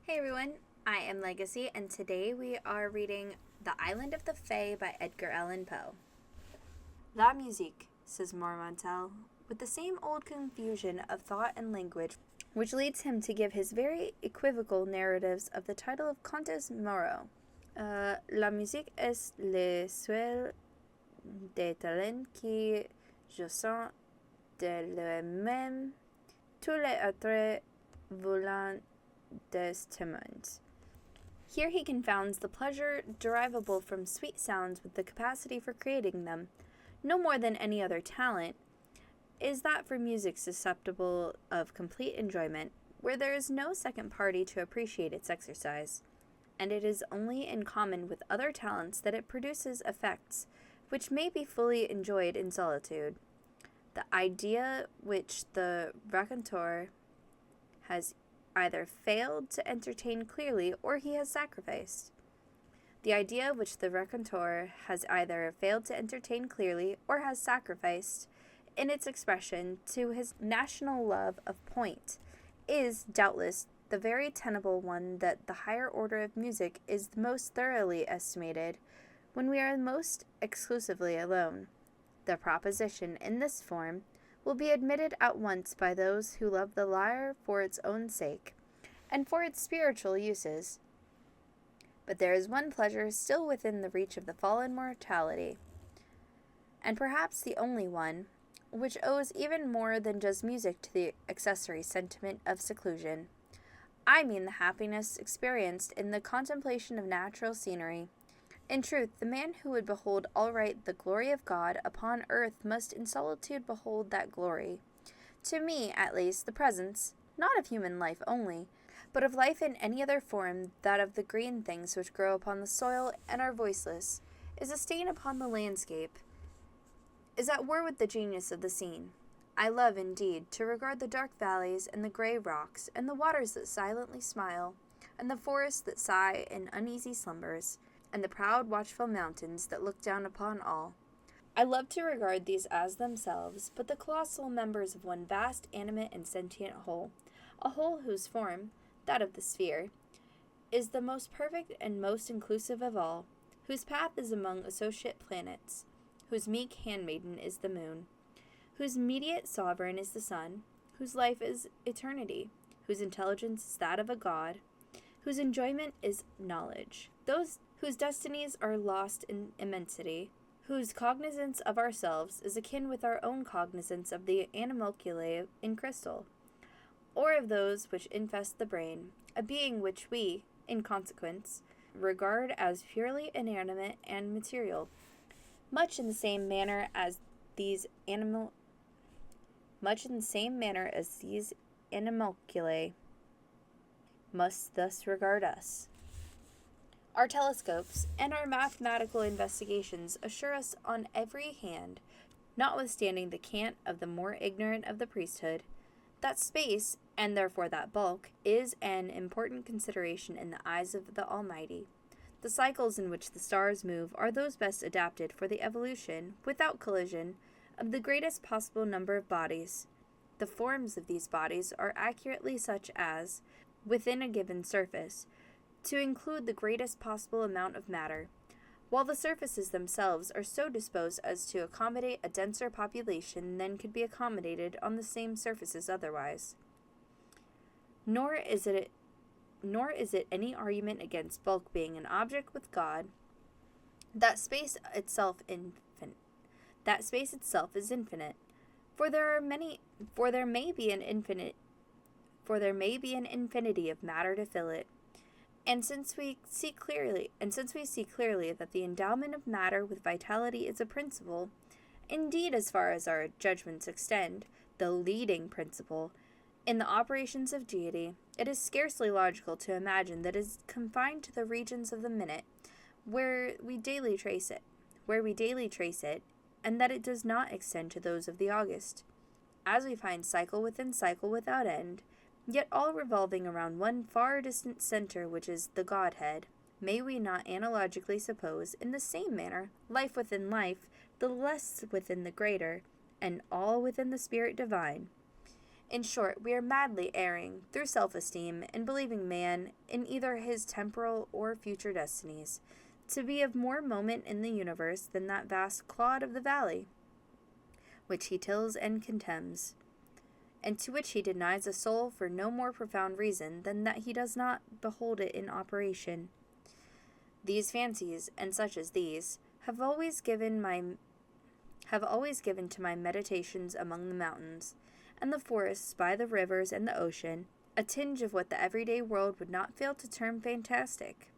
Hey everyone, I am Legacy, and today we are reading The Island of the Fae by Edgar Allan Poe. La musique, says Marmontel, with the same old confusion of thought and language which leads him to give his very equivocal narratives of the title of Contes Moreau. La musique est le seul des talents qui jouissent de lui-même, tous les autres voulant des témoins. Here he confounds the pleasure derivable from sweet sounds with the capacity for creating them. No more than any other talent is that for music susceptible of complete enjoyment, where there is no second party to appreciate its exercise, and it is only in common with other talents that it produces effects which may be fully enjoyed in solitude. The idea which the raconteur has either failed to entertain clearly or he has sacrificed. The idea which the raconteur has either failed to entertain clearly or has sacrificed in its expression to his national love of point is, doubtless, the very tenable one that the higher order of music is most thoroughly estimated when we are most exclusively alone. The proposition in this form will be admitted at once by those who love the lyre for its own sake, and for its spiritual uses. But there is one pleasure still within the reach of the fallen mortality, and perhaps the only one, which owes even more than just music to the accessory sentiment of seclusion. I mean the happiness experienced in the contemplation of natural scenery. In truth, the man who would behold aright the glory of God upon earth must in solitude behold that glory. To me, at least, the presence, not of human life only, but of life in any other form, that of the green things which grow upon the soil and are voiceless, is a stain upon the landscape, is at war with the genius of the scene. I love, indeed, to regard the dark valleys and the gray rocks, and the waters that silently smile, and the forests that sigh in uneasy slumbers, and the proud watchful mountains that look down upon all. I love to regard these as themselves but the colossal members of one vast animate and sentient whole, a whole whose form, that of the sphere, is the most perfect and most inclusive of all, whose path is among associate planets, whose meek handmaiden is the moon, whose mediate sovereign is the sun, whose life is eternity, whose intelligence is that of a god, whose enjoyment is knowledge, those whose destinies are lost in immensity, whose cognizance of ourselves is akin with our own cognizance of the animalculae in crystal, or of those which infest the brain, a being which we, in consequence, regard as purely inanimate and material, much in the same manner as these animalculae must thus regard us. Our telescopes and our mathematical investigations assure us on every hand, notwithstanding the cant of the more ignorant of the priesthood, that space, and therefore that bulk, is an important consideration in the eyes of the Almighty. The cycles in which the stars move are those best adapted for the evolution, without collision, of the greatest possible number of bodies. The forms of these bodies are accurately such as, within a given surface, to include the greatest possible amount of matter, while the surfaces themselves are so disposed as to accommodate a denser population than could be accommodated on the same surfaces otherwise. Nor is it any argument against bulk being an object with God that space itself is infinite, for there may be an infinity of matter to fill it. And since we see clearly that the endowment of matter with vitality is a principle, indeed as far as our judgments extend, the leading principle, in the operations of deity, it is scarcely logical to imagine that it is confined to the regions of the minute, where we daily trace it, and that it does not extend to those of the August. As we find cycle without end, yet all revolving around one far distant center which is the Godhead, may we not analogically suppose, in the same manner, life within life, the less within the greater, and all within the Spirit divine? In short, we are madly erring, through self-esteem, in believing man, in either his temporal or future destinies, to be of more moment in the universe than that vast clod of the valley, which he tills and contemns, and to which he denies a soul for no more profound reason than that he does not behold it in operation. These fancies, and such as these, have always given to my meditations among the mountains, and the forests by the rivers and the ocean, a tinge of what the everyday world would not fail to term fantastic.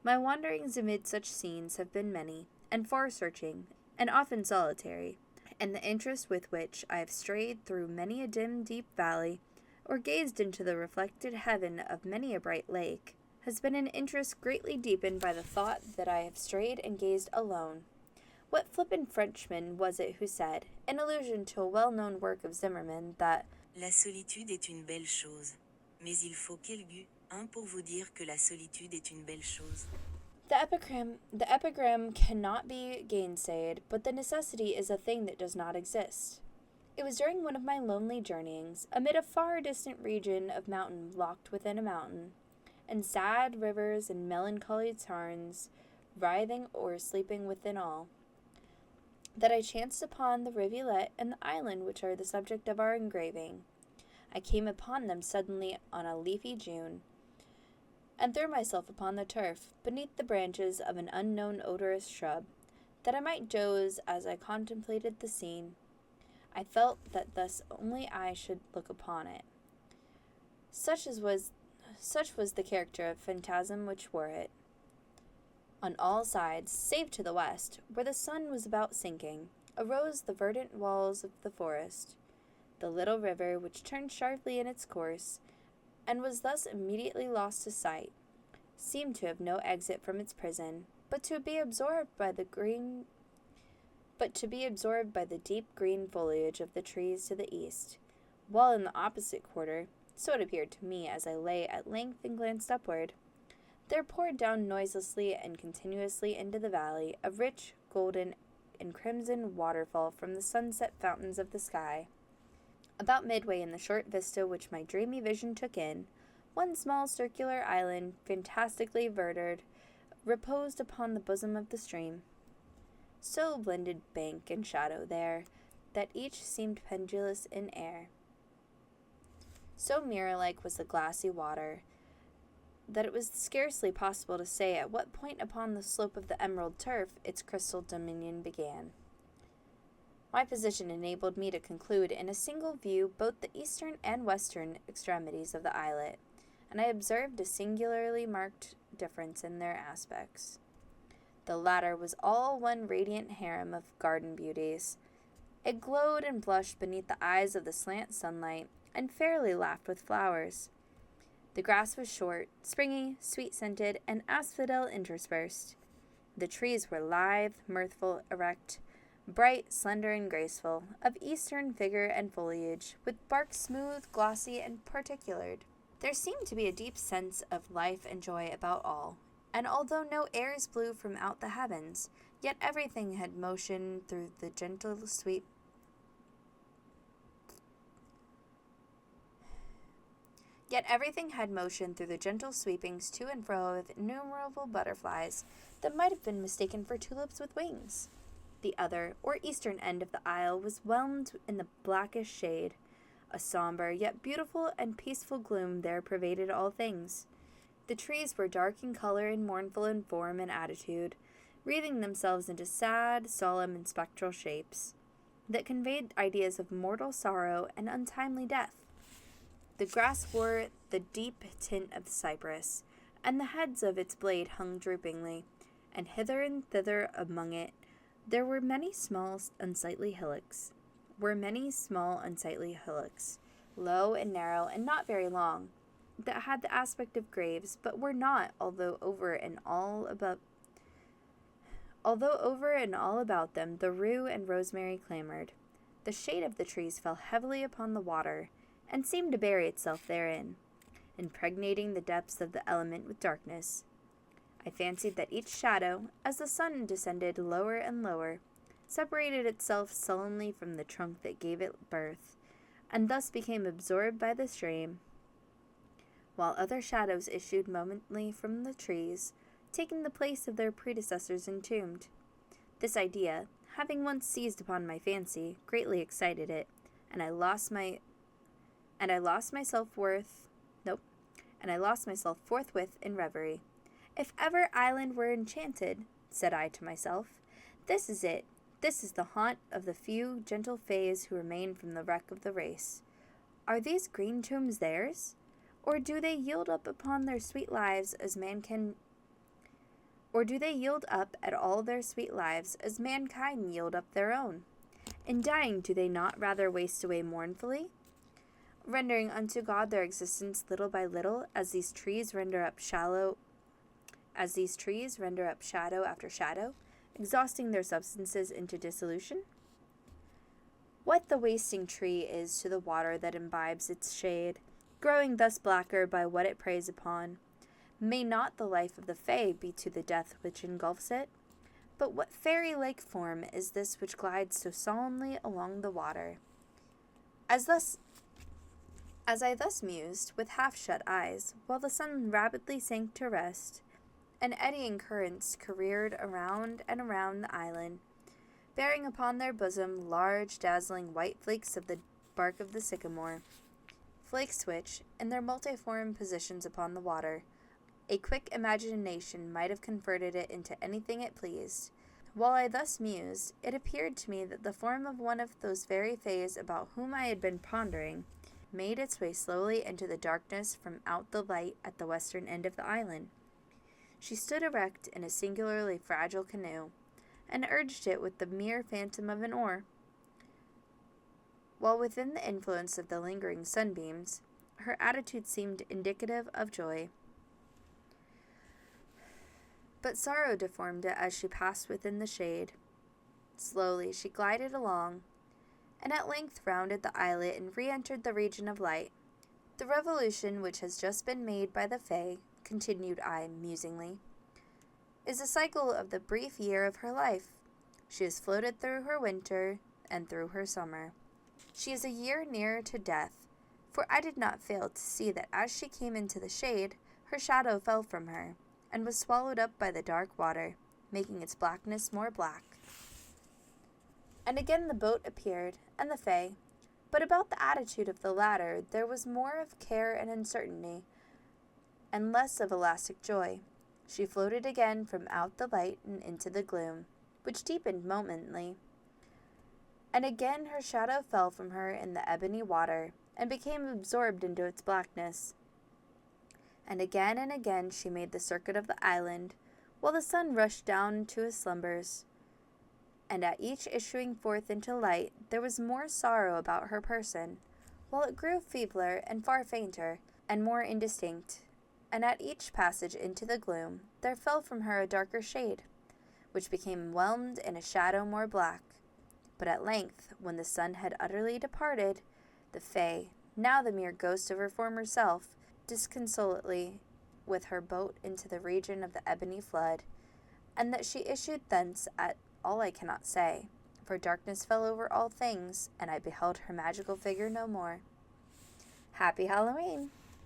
My wanderings amid such scenes have been many, and far-searching, and often solitary, and the interest with which I have strayed through many a dim, deep valley, or gazed into the reflected heaven of many a bright lake, has been an interest greatly deepened by the thought that I have strayed and gazed alone. What flippant Frenchman was it who said, in allusion to a well-known work of Zimmerman, that La solitude est une belle chose, mais il faut quelqu'un pour vous dire que la solitude est une belle chose. The epigram cannot be gainsayed, but the necessity is a thing that does not exist. It was during one of my lonely journeyings, amid a far distant region of mountain locked within a mountain, and sad rivers and melancholy tarns writhing or sleeping within all, that I chanced upon the rivulet and the island which are the subject of our engraving. I came upon them suddenly on a leafy June, and threw myself upon the turf, beneath the branches of an unknown odorous shrub, that I might doze as I contemplated the scene. I felt that thus only I should look upon it. Such was the character of phantasm which wore it. On all sides, save to the west, where the sun was about sinking, arose the verdant walls of the forest. The little river, which turned sharply in its course, and was thus immediately lost to sight, seemed to have no exit from its prison, but to be absorbed by the deep green foliage of the trees to the east, while in the opposite quarter, so it appeared to me as I lay at length and glanced upward, there poured down noiselessly and continuously into the valley a rich, golden, and crimson waterfall from the sunset fountains of the sky. About midway in the short vista which my dreamy vision took in, one small circular island, fantastically verdured, reposed upon the bosom of the stream. So blended bank and shadow there, that each seemed pendulous in air. So mirror-like was the glassy water, that it was scarcely possible to say at what point upon the slope of the emerald turf its crystal dominion began. My position enabled me to conclude in a single view both the eastern and western extremities of the islet, and I observed a singularly marked difference in their aspects. The latter was all one radiant harem of garden beauties. It glowed and blushed beneath the eyes of the slant sunlight, and fairly laughed with flowers. The grass was short, springy, sweet-scented, and asphodel interspersed. The trees were lithe, mirthful, erect, bright, slender, and graceful, of eastern figure and foliage, with bark smooth, glossy, and particulared. There seemed to be a deep sense of life and joy about all, and although no airs blew from out the heavens, yet everything had motion through the gentle sweepings to and fro of innumerable butterflies that might have been mistaken for tulips with wings. The other, or eastern end of the isle was whelmed in the blackish shade. A somber, yet beautiful and peaceful gloom there pervaded all things. The trees were dark in color and mournful in form and attitude, wreathing themselves into sad, solemn, and spectral shapes that conveyed ideas of mortal sorrow and untimely death. The grass wore the deep tint of the cypress, and the heads of its blade hung droopingly, and hither and thither among it there were many small unsightly hillocks, low and narrow and not very long, that had the aspect of graves, but were not, although over and all about them the rue and rosemary clamored. The shade of the trees fell heavily upon the water, and seemed to bury itself therein, impregnating the depths of the element with darkness. I fancied that each shadow, as the sun descended lower and lower, separated itself sullenly from the trunk that gave it birth, and thus became absorbed by the stream, while other shadows issued momently from the trees, taking the place of their predecessors entombed. This idea, having once seized upon my fancy, greatly excited it, and I lost myself forthwith in reverie. If ever island were enchanted, said I to myself, this is it. This is the haunt of the few gentle fays who remain from the wreck of the race. Are these green tombs theirs? Or do they yield up at all their sweet lives as mankind yield up their own? In dying, do they not rather waste away mournfully, rendering unto God their existence little by little, as these trees render up shadow after shadow, exhausting their substances into dissolution? What the wasting tree is to the water that imbibes its shade, growing thus blacker by what it preys upon, may not the life of the Fae be to the death which engulfs it? But what fairy-like form is this which glides so solemnly along the water? As I thus mused, with half-shut eyes, while the sun rapidly sank to rest, and eddying currents careered around and around the island, bearing upon their bosom large, dazzling white flakes of the bark of the sycamore, flakes which, in their multiform positions upon the water, a quick imagination might have converted it into anything it pleased. While I thus mused, it appeared to me that the form of one of those very fays about whom I had been pondering made its way slowly into the darkness from out the light at the western end of the island. She stood erect in a singularly fragile canoe, and urged it with the mere phantom of an oar. While within the influence of the lingering sunbeams, her attitude seemed indicative of joy. But sorrow deformed it as she passed within the shade. Slowly she glided along, and at length rounded the islet and re-entered the region of light. The revolution which has just been made by the Fae, continued I musingly, is a cycle of the brief year of her life. She has floated through her winter and through her summer. She is a year nearer to death, for I did not fail to see that as she came into the shade, her shadow fell from her, and was swallowed up by the dark water, making its blackness more black. And again the boat appeared, and the Fae, but about the attitude of the latter there was more of care and uncertainty, and less of elastic joy. She floated again from out the light and into the gloom, which deepened momently. And again her shadow fell from her in the ebony water, and became absorbed into its blackness. And again she made the circuit of the island, while the sun rushed down to his slumbers. And at each issuing forth into light, there was more sorrow about her person, while it grew feebler and far fainter, and more indistinct. And at each passage into the gloom, there fell from her a darker shade, which became whelmed in a shadow more black. But at length, when the sun had utterly departed, the Fae, now the mere ghost of her former self, disconsolately with her boat into the region of the ebony flood, and that she issued thence at all I cannot say, for darkness fell over all things, and I beheld her magical figure no more. Happy Halloween!